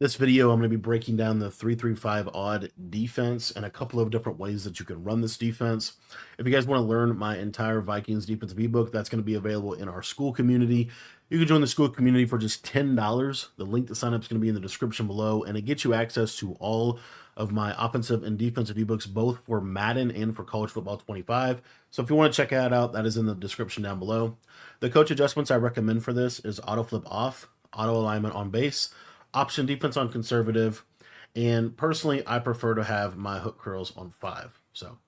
This video, I'm going to be breaking down the 3-3-5 odd defense and a couple of different ways that you can run this defense. If you guys want to learn my entire Vikings defensive ebook, that's going to be available in our school community. You can join the school community for just $10. The link to sign up is going to be in the description below, and it gets you access to all of my offensive and defensive ebooks, both for Madden and for College Football 25. So if you want to check that out, that is in the description down below. The coach adjustments I recommend for this is auto flip off, auto alignment on base, option defense on conservative, and personally, I prefer to have my hook curls on 5. So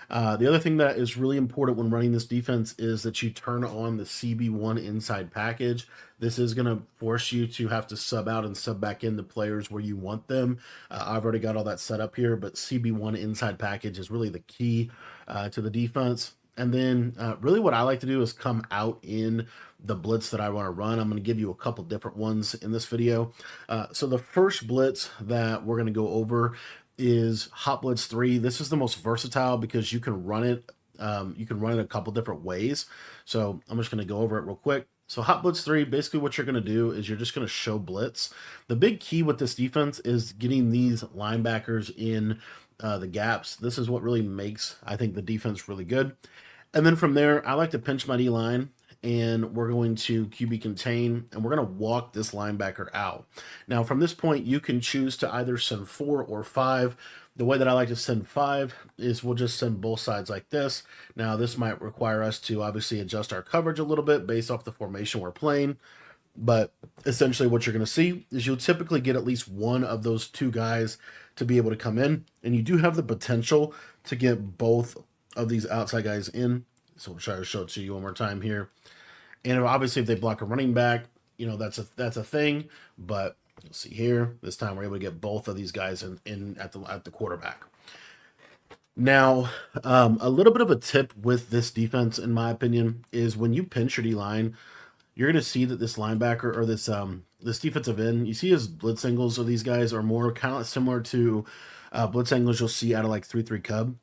the other thing that is really important when running this defense is that you turn on the CB1 inside package. This is going to force you to have to sub out and sub back in the players where you want them. I've already got all that set up here, but CB1 inside package is really the key to the defense. And then really what I like to do is come out in the blitz that I want to run. I'm going to give you a couple different ones in this video. So the first blitz that we're going to go over is Hot Blitz 3. This is the most versatile because you can run it. You can run it a couple different ways. So I'm just going to go over it real quick. So Hot Blitz 3, basically what you're going to do is you're just going to show blitz. The big key with this defense is getting these linebackers in the gaps. This is what really makes, I think, the defense really good. And then from there, I like to pinch my D-line, and we're going to QB contain, and we're going to walk this linebacker out. Now, from this point, you can choose to either send 4 or 5. The way that I like to send 5 is we'll just send both sides like this. Now, this might require us to obviously adjust our coverage a little bit based off the formation we're playing. But essentially what you're going to see is you'll typically get at least one of those two guys to be able to come in, and you do have the potential to get both of these outside guys in. So we'll try to show it to you one more time here. And obviously if they block a running back, you know, that's a thing. But you'll see here, this time we're able to get both of these guys in at the quarterback. Now, a little bit of a tip with this defense, in my opinion, is when you pinch your D-line, you're going to see that this linebacker or this defensive end, you see his blitz angles of these guys are more kind of similar to blitz angles you'll see out of like 3-3 Cub.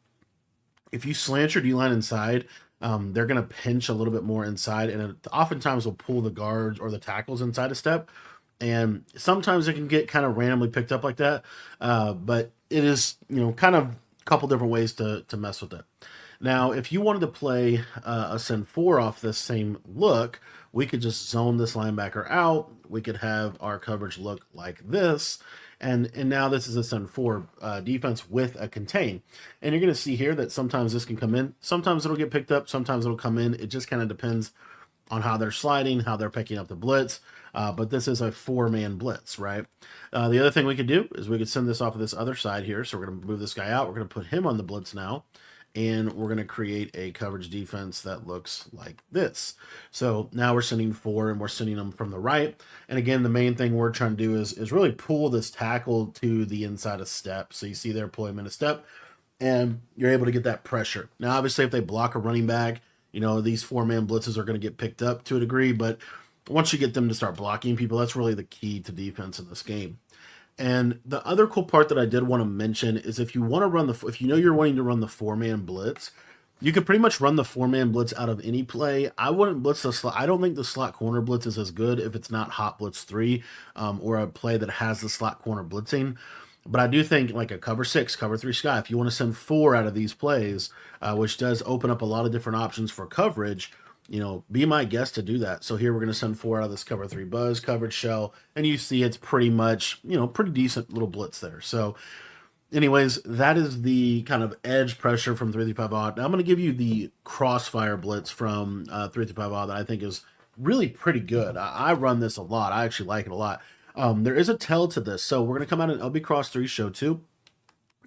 If you slant your D-line inside, they're going to pinch a little bit more inside, and it oftentimes will pull the guards or the tackles inside a step. And sometimes it can get kind of randomly picked up like that. But it is, you know, kind of a couple different ways to mess with it. Now, if you wanted to play a send 4 off this same look, we could just zone this linebacker out. We could have our coverage look like this. And now this is a send 4 defense with a contain. And you're going to see here that sometimes this can come in. Sometimes it'll get picked up. Sometimes it'll come in. It just kind of depends on how they're sliding, how they're picking up the blitz. But this is a 4-man blitz, right? The other thing we could do is we could send this off of this other side here. So we're going to move this guy out. We're going to put him on the blitz now. And we're going to create a coverage defense that looks like this. So now we're sending 4, and we're sending them from the right. And again, the main thing we're trying to do is really pull this tackle to the inside of step. So you see there, pull him in a step, and you're able to get that pressure. Now, obviously, if they block a running back, you know, these 4-man blitzes are going to get picked up to a degree. But once you get them to start blocking people, that's really the key to defense in this game. And the other cool part that I did want to mention is if you want to run if you know you're wanting to run the 4-man blitz, you can pretty much run the 4-man blitz out of any play. I wouldn't blitz the slot. I don't think the slot corner blitz is as good if it's not Hot Blitz 3 or a play that has the slot corner blitzing. But I do think like a cover 6, cover 3 sky, if you want to send 4 out of these plays, which does open up a lot of different options for coverage, you know, be my guest to do that. So here we're going to send 4 out of this cover 3 buzz coverage shell, and you see it's pretty much, you know, pretty decent little blitz there. So anyways, that is the kind of edge pressure from 3-5 odd. Now I'm going to give you the Crossfire blitz from 3-5 odd that I think is really pretty good. I run this a lot. I actually like it a lot. There is a tell to this. So we're going to come out in LB Cross 3 show 2.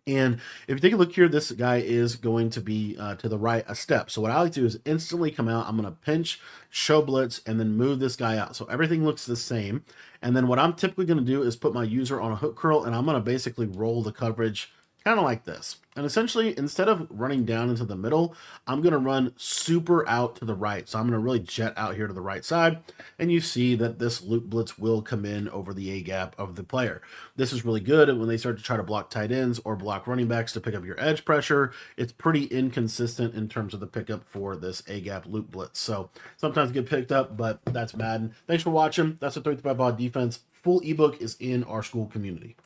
And if you take a look here, this guy is going to be to the right a step. So what I like to do is instantly come out. I'm going to pinch, show blitz, and then move this guy out. So everything looks the same. And then what I'm typically going to do is put my user on a hook curl, and I'm going to basically roll the coverage kind of like this. And essentially, instead of running down into the middle, I'm going to run super out to the right. So I'm going to really jet out here to the right side. And you see that this loop blitz will come in over the A-gap of the player. This is really good when they start to try to block tight ends or block running backs to pick up your edge pressure. It's pretty inconsistent in terms of the pickup for this A-gap loop blitz. So sometimes get picked up, but that's Madden. Thanks for watching. That's a 3-5 odd defense. full ebook is in our school community.